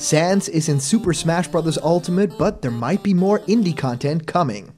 SANS is in Super Smash Bros. Ultimate, but there might be more indie content coming.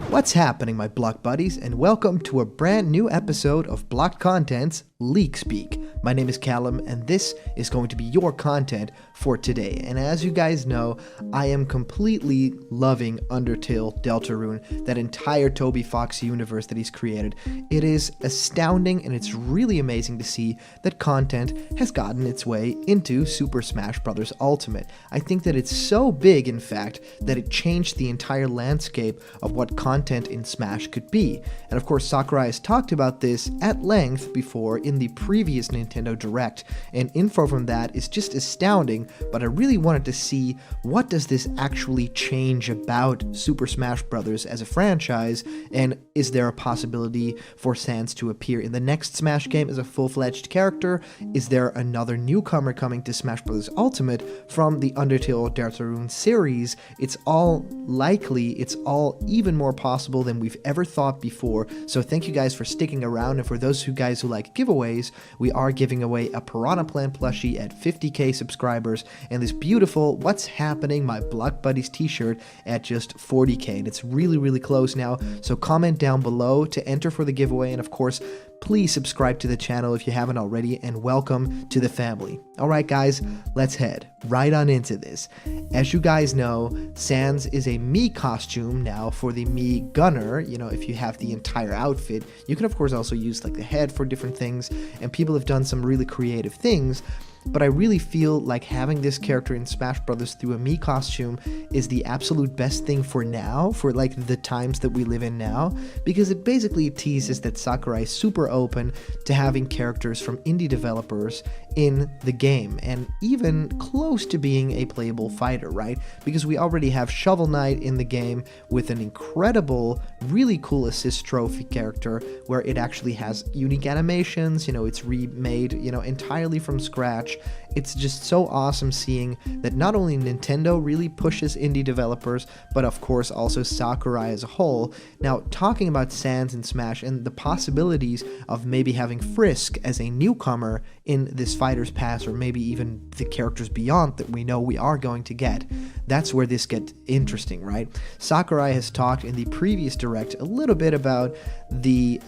What's happening, my Block buddies, and welcome to a brand new episode of Blocked Content's Leak Speak. My name is Callum, and this is going to be your content for today. And as you guys know, I am completely loving Undertale Deltarune, that entire Toby Fox universe that he's created. It is astounding, and it's really amazing to see that content has gotten its way into Super Smash Bros. Ultimate. I think that it's so big, in fact, that it changed the entire landscape of what content in Smash could be. And of course, Sakurai has talked about this at length before in the previous Nintendo Direct, and info from that is just astounding, but I really wanted to see what does this actually change about Super Smash Bros. As a franchise, and is there a possibility for SANS to appear in the next Smash game as a full-fledged character? Is there another newcomer coming to Smash Bros. Ultimate from the Undertale Deltarune series? It's all likely, it's all even more possible than we've ever thought before, so thank you guys for sticking around, and for those who guys who like giveaways, we are giving away a Piranha Plant plushie at 50k subscribers, and this beautiful What's Happening My Block Buddies t-shirt at just 40k, and it's really close now, so comment down below to enter for the giveaway, and of course, please subscribe to the channel if you haven't already, and welcome to the family. Alright guys, let's head right on into this. As you guys know, SANS is a Mii costume now for the Mii Gunner. You know, if you have the entire outfit, you can of course also use like the head for different things, and people have done some really creative things. But I really feel like having this character in Smash Bros. Through a Mii costume is the absolute best thing for now, for like the times that we live in now, because it basically teases that Sakurai is super open to having characters from indie developers in the game, and even close to being a playable fighter, right? Because we already have Shovel Knight in the game with an incredible, really cool assist trophy character, where it actually has unique animations, you know, it's remade, you know, entirely from scratch. It's just so awesome seeing that not only Nintendo really pushes indie developers, but of course also Sakurai as a whole. Now, talking about SANS and Smash and the possibilities of maybe having Frisk as a newcomer in this Fighter's Pass, or maybe even the characters beyond that we know we are going to get, that's where this gets interesting, right? Sakurai has talked in the previous Direct a little bit about the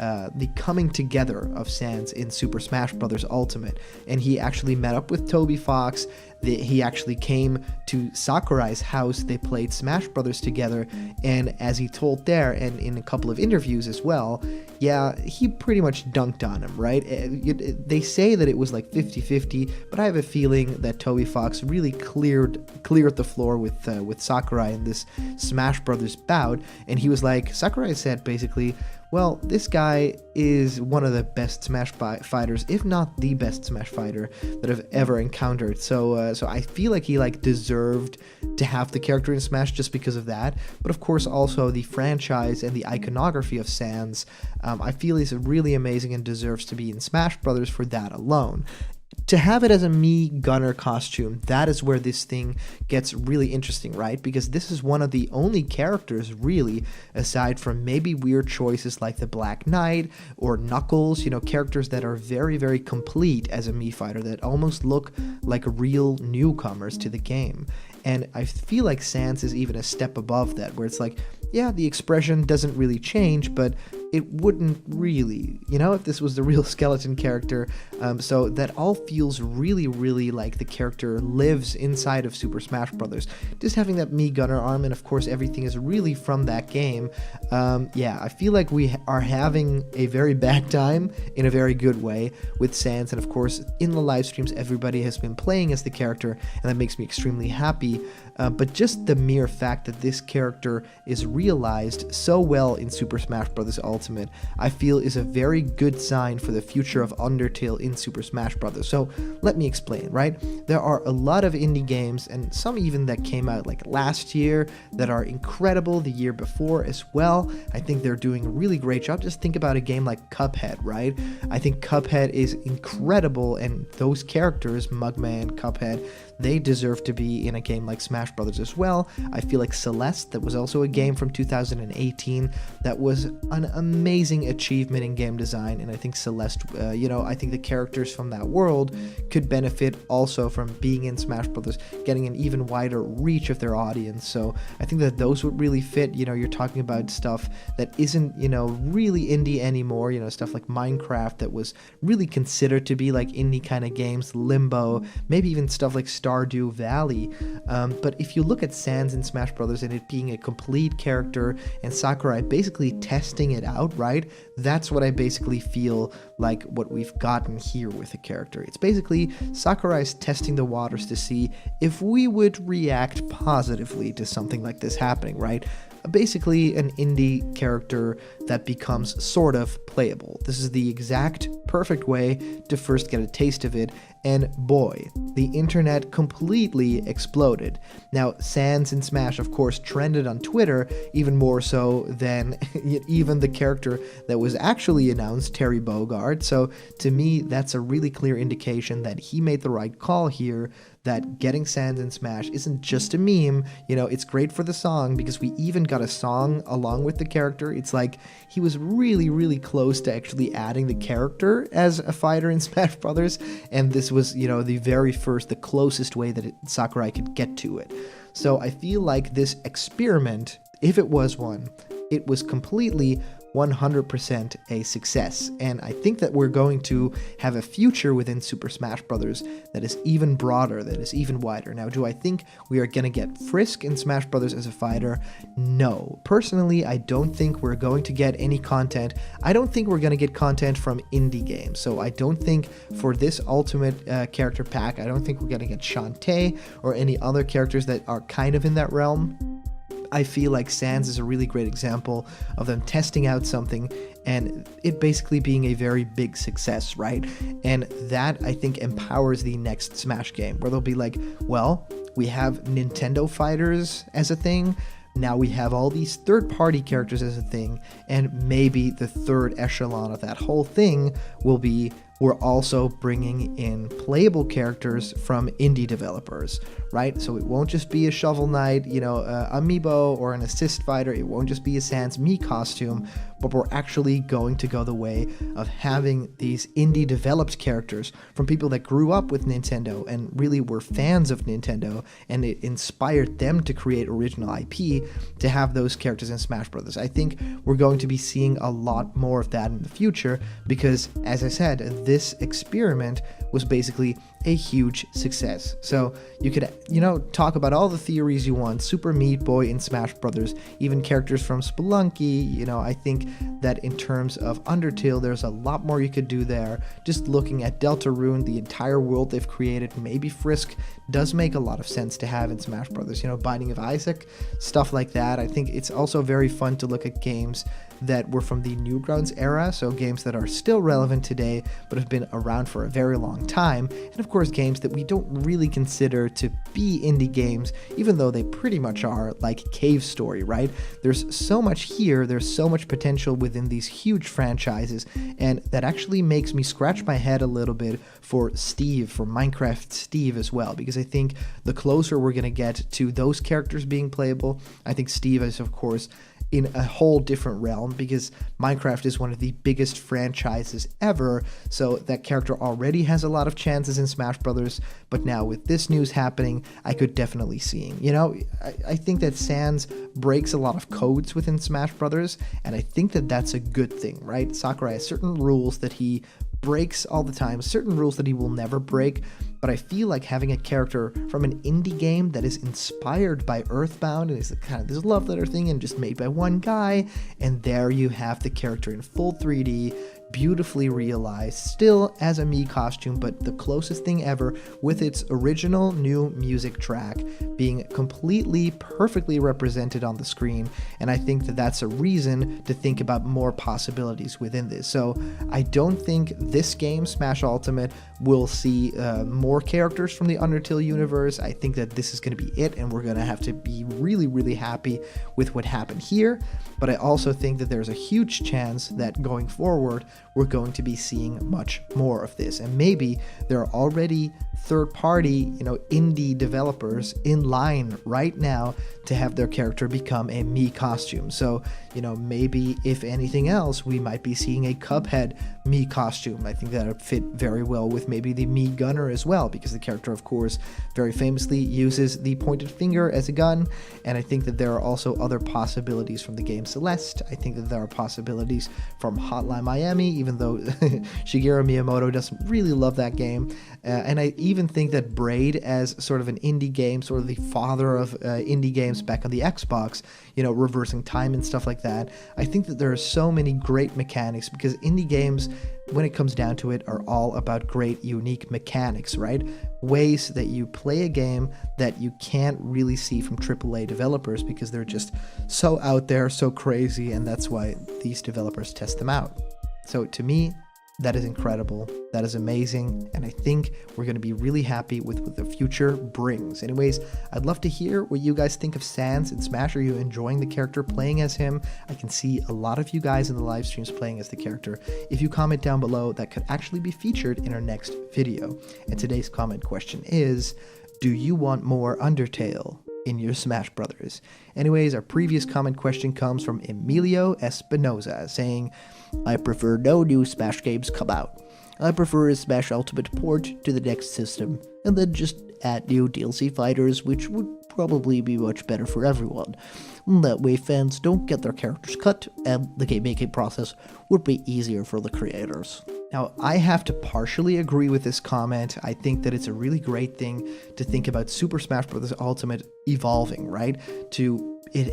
coming together of SANS in Super Smash Bros. Ultimate, and he actually met up with Toby Fox. He actually came to Sakurai's house, they played Smash Brothers together, and as he told there, and in a couple of interviews as well, yeah, he pretty much dunked on him, right? They say that it was like 50-50, but I have a feeling that Toby Fox really cleared the floor with Sakurai in this Smash Brothers bout, and he was like, Sakurai said basically, well, this guy is one of the best Smash fighters, if not the best Smash fighter that I've ever encountered. So I feel like he deserved to have the character in Smash just because of that. But of course, also the franchise and the iconography of SANS, I feel is really amazing and deserves to be in Smash Brothers for that alone. To have it as a Mii Gunner costume, that is where this thing gets really interesting, right? Because this is one of the only characters, really, aside from maybe weird choices like the Black Knight or Knuckles, you know, characters that are very complete as a Mii fighter, that almost look like real newcomers to the game. And I feel like SANS is even a step above that, where it's like, yeah, the expression doesn't really change, but it wouldn't really, you know, if this was the real skeleton character. So that all feels really like the character lives inside of Super Smash Bros. Just having that Mii Gunner arm, and of course everything is really from that game. Yeah, I feel like we are having a very bad time in a very good way with SANS, and of course in the live streams everybody has been playing as the character, and that makes me extremely happy. But just the mere fact that this character is realized so well in Super Smash Bros. Ultimate, I feel is a very good sign for the future of Undertale in Super Smash Bros. So let me explain, right? There are a lot of indie games, and some even that came out like last year, that are incredible, the year before as well. I think they're doing a really great job. Just think about a game like Cuphead, right? I think Cuphead is incredible, and those characters, Mugman, Cuphead, they deserve to be in a game like Smash Brothers as well. I feel like Celeste, that was also a game from 2018, that was an amazing achievement in game design, and I think Celeste, I think the characters from that world could benefit also from being in Smash Brothers, getting an even wider reach of their audience. So I think that those would really fit. You're talking about stuff that isn't, really indie anymore, stuff like Minecraft that was really considered to be like indie kind of games, Limbo, maybe even stuff like Stardew Valley. But if you look at SANS in Smash Brothers and it being a complete character and Sakurai basically testing it out, right? That's what I basically feel like what we've gotten here with the character. It's basically Sakurai's testing the waters to see if we would react positively to something like this happening, right? Basically an indie character that becomes sort of playable. This is the exact perfect way to first get a taste of it, and boy, the internet completely exploded. Now, SANS in Smash, of course, trended on Twitter even more so than even the character that was actually announced, Terry Bogard. So to me, that's a really clear indication that he made the right call here, that getting SANS in Smash isn't just a meme. It's great for the song because we even got a song along with the character. It's like he was really, really close to actually adding the character as a fighter in Smash Brothers, and this was, the closest way that Sakurai could get to it. So I feel like this experiment, if it was one, it was completely 100% a success, and I think that we're going to have a future within Super Smash Bros. That is even broader, that is even wider. Now, do I think we are going to get Frisk in Smash Bros. As a fighter? No. Personally, I don't think we're going to get any content. I don't think we're going to get content from indie games, so I don't think for this Ultimate character pack, I don't think we're going to get Shantae or any other characters that are kind of in that realm. I feel like SANS is a really great example of them testing out something and it basically being a very big success, right? And that, I think, empowers the next Smash game, where they'll be like, well, we have Nintendo fighters as a thing, now we have all these third-party characters as a thing, and maybe the third echelon of that whole thing will be we're also bringing in playable characters from indie developers, right? So it won't just be a Shovel Knight, amiibo or an assist fighter. It won't just be a Sans Mii costume, but we're actually going to go the way of having these indie developed characters from people that grew up with Nintendo and really were fans of Nintendo, and it inspired them to create original IP to have those characters in Smash Brothers. I think we're going to be seeing a lot more of that in the future because, as I said, this experiment was basically a huge success. So you could, talk about all the theories you want, Super Meat Boy in Smash Brothers, even characters from Spelunky. I think that in terms of Undertale, there's a lot more you could do there. Just looking at Deltarune, the entire world they've created, maybe Frisk does make a lot of sense to have in Smash Brothers. Binding of Isaac, stuff like that. I think it's also very fun to look at games that were from the Newgrounds era, so games that are still relevant today but have been around for a very long time, and of course games that we don't really consider to be indie games, even though they pretty much are, like Cave Story, right? There's so much here, there's so much potential within these huge franchises, and that actually makes me scratch my head a little bit for Minecraft Steve as well, because I think the closer we're going to get to those characters being playable, I think Steve is, of course, in a whole different realm, because Minecraft is one of the biggest franchises ever, so that character already has a lot of chances in Smash Brothers, but now with this news happening, I could definitely see him. I think that SANS breaks a lot of codes within Smash Brothers, and I think that that's a good thing, right? Sakurai has certain rules that he breaks all the time, certain rules that he will never break, but I feel like having a character from an indie game that is inspired by Earthbound and is kind of this love letter thing and just made by one guy, and there you have the character in full 3D, beautifully realized, still as a Mii costume, but the closest thing ever, with its original new music track being completely perfectly represented on the screen, and I think that that's a reason to think about more possibilities within this. So I don't think this game, Smash Ultimate, will see more more characters from the Undertale universe. I think that this is going to be it, and we're going to have to be really, really happy with what happened here. But I also think that there's a huge chance that going forward, we're going to be seeing much more of this. And maybe there are already third-party, indie developers in line right now to have their character become a Mii costume. So, maybe if anything else, we might be seeing a Cuphead Mii costume. I think that would fit very well with maybe the Mii gunner as well, because the character, of course, very famously uses the pointed finger as a gun. And I think that there are also other possibilities from the game Celeste. I think that there are possibilities from Hotline Miami, even though Shigeru Miyamoto doesn't really love that game. And I even think that Braid, as sort of an indie game, sort of the father of indie games back on the Xbox, reversing time and stuff like that. I think that there are so many great mechanics, because indie games, when it comes down to it, are all about great, unique mechanics, right? Ways that you play a game that you can't really see from AAA developers, because they're just so out there, so crazy, and that's why these developers test them out. So to me, that is incredible. That is amazing. And I think we're going to be really happy with what the future brings. Anyways, I'd love to hear what you guys think of SANS in Smash. Are you enjoying the character, playing as him? I can see a lot of you guys in the live streams playing as the character. If you comment down below, that could actually be featured in our next video. And today's comment question is, do you want more Undertale in your Smash Brothers? Anyways, our previous comment question comes from Emilio Espinoza, saying, I prefer no new Smash games come out. I prefer a Smash Ultimate port to the next system, and then just add new DLC fighters, which would probably be much better for everyone. That way fans don't get their characters cut, and the game making process would be easier for the creators. Now, I have to partially agree with this comment. I think that it's a really great thing to think about Super Smash Bros. Ultimate evolving, right?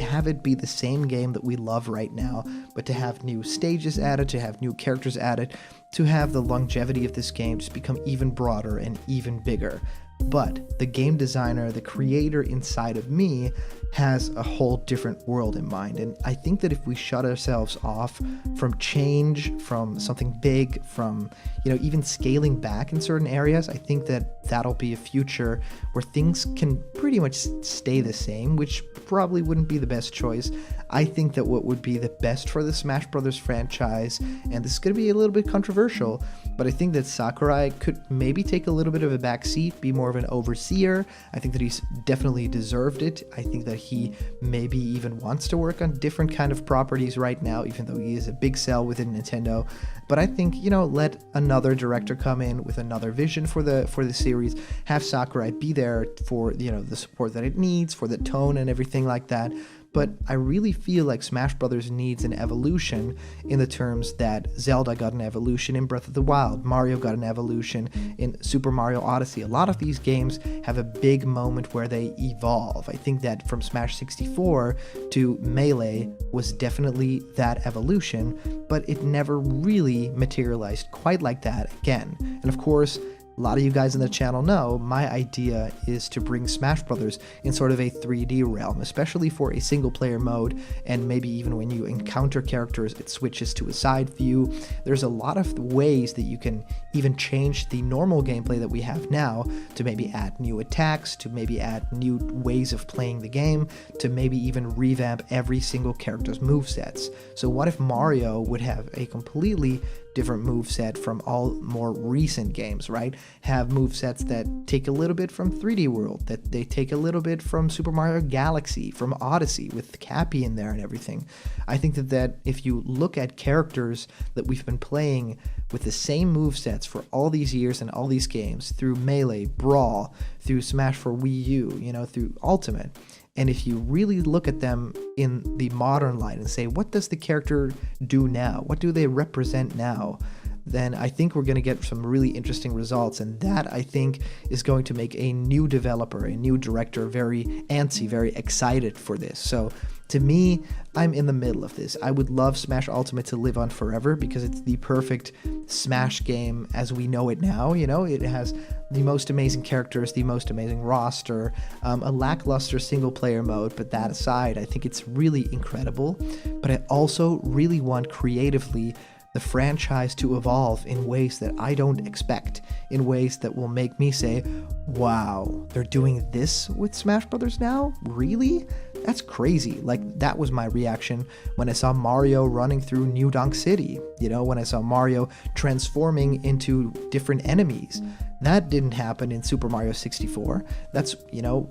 Have it be the same game that we love right now, but to have new stages added, to have new characters added, to have the longevity of this game just become even broader and even bigger. But the game designer, the creator inside of me, has a whole different world in mind. And I think that if we shut ourselves off from change, from something big, from, even scaling back in certain areas, I think that that'll be a future where things can pretty much stay the same, which probably wouldn't be the best choice. I think that what would be the best for the Smash Brothers franchise, and this is going to be a little bit controversial, but I think that Sakurai could maybe take a little bit of a backseat, be more of an overseer. I think that he's definitely deserved it. I think that he maybe even wants to work on different kind of properties right now, even though he is a big sell within Nintendo. But I think, let another director come in with another vision for the series, have Sakurai be there for, the support that it needs, for the tone and everything like that. But I really feel like Smash Brothers needs an evolution in the terms that Zelda got an evolution in Breath of the Wild, Mario got an evolution in Super Mario Odyssey. A lot of these games have a big moment where they evolve. I think that from Smash 64 to Melee was definitely that evolution, but it never really materialized quite like that again. And of course, a lot of you guys in the channel know my idea is to bring Smash Brothers in sort of a 3D realm, especially for a single player mode, and maybe even when you encounter characters, it switches to a side view. There's a lot of ways that you can even change the normal gameplay that we have now to maybe add new attacks, to maybe add new ways of playing the game, to maybe even revamp every single character's movesets. So what if Mario would have a completely different moveset from all more recent games, right? Have movesets that take a little bit from 3D World, that they take a little bit from Super Mario Galaxy, from Odyssey, with Cappy in there and everything. I think that if you look at characters that we've been playing with the same movesets for all these years and all these games, through Melee, Brawl, through Smash for Wii U, through Ultimate, and if you really look at them in the modern light and say, what does the character do now? What do they represent now? Then I think we're going to get some really interesting results. And that, I think, is going to make a new developer, a new director, very antsy, very excited for this. So to me, I'm in the middle of this. I would love Smash Ultimate to live on forever because it's the perfect Smash game as we know it now. It has the most amazing characters, the most amazing roster, a lackluster single player mode, but that aside, I think it's really incredible. But I also really want creatively the franchise to evolve in ways that I don't expect, in ways that will make me say, wow, they're doing this with Smash Brothers now? Really? That's crazy. Like, that was my reaction when I saw Mario running through New Donk City, when I saw Mario transforming into different enemies. That didn't happen in Super Mario 64. That's,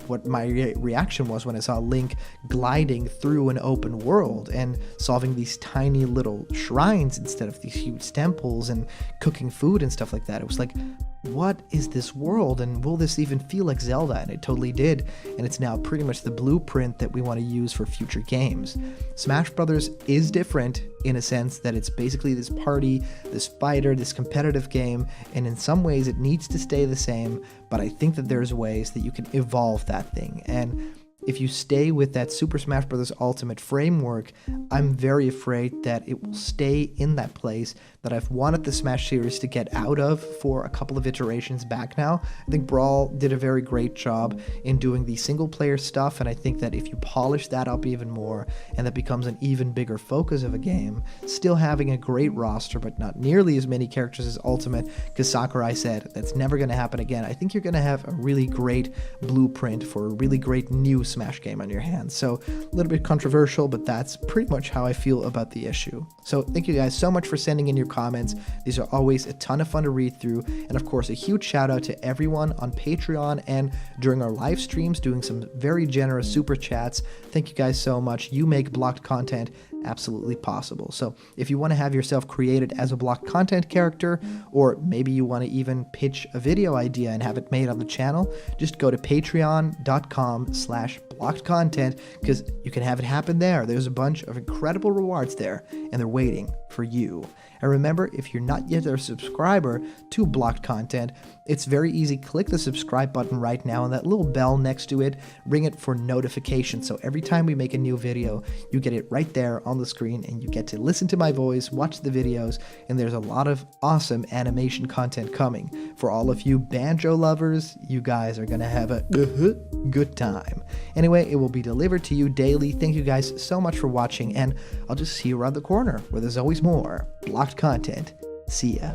what my reaction was when I saw Link gliding through an open world and solving these tiny little shrines instead of these huge temples and cooking food and stuff like that. It was like, what is this world, and will this even feel like Zelda? And it totally did, and it's now pretty much the blueprint that we want to use for future games. Smash Brothers is different in a sense that it's basically this party, this fighter, this competitive game, and in some ways it needs to stay the same, but I think that there's ways that you can evolve that thing. And if you stay with that Super Smash Bros. Ultimate framework, I'm very afraid that it will stay in that place that I've wanted the Smash series to get out of for a couple of iterations back now. I think Brawl did a very great job in doing the single player stuff, and I think that if you polish that up even more and that becomes an even bigger focus of a game, still having a great roster but not nearly as many characters as Ultimate, because Sakurai said that's never going to happen again, I think you're going to have a really great blueprint for a really great new Smash game on your hands. So a little bit controversial, but that's pretty much how I feel about the issue. So thank you guys so much for sending in your comments. These are always a ton of fun to read through, and of course a huge shout out to everyone on Patreon and during our live streams doing some very generous super chats. Thank you guys so much. You make blocked content absolutely possible. So if you want to have yourself created as a blocked content character, or maybe you want to even pitch a video idea and have it made on the channel, just go to patreon.com/blockedcontent, because you can have it happen there. There's a bunch of incredible rewards there, and they're waiting for you. And remember, if you're not yet a subscriber to Blocked Content, it's very easy. Click the subscribe button right now and that little bell next to it, ring it for notifications. So every time we make a new video, you get it right there on the screen and you get to listen to my voice, watch the videos, and there's a lot of awesome animation content coming. For all of you banjo lovers, you guys are going to have a good time. Anyway, it will be delivered to you daily. Thank you guys so much for watching, and I'll just see you around the corner where there's always more Blocked Content. See ya.